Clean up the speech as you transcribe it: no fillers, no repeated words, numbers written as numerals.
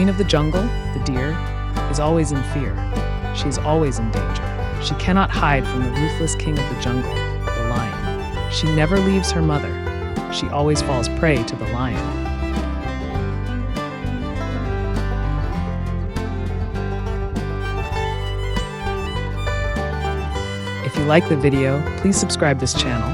queen of the jungle, the deer, is always in fear. She is always in danger. She cannot hide from the ruthless king of the jungle, the lion. She never leaves her mother. She always falls prey to the lion. If you like the video, please subscribe this channel.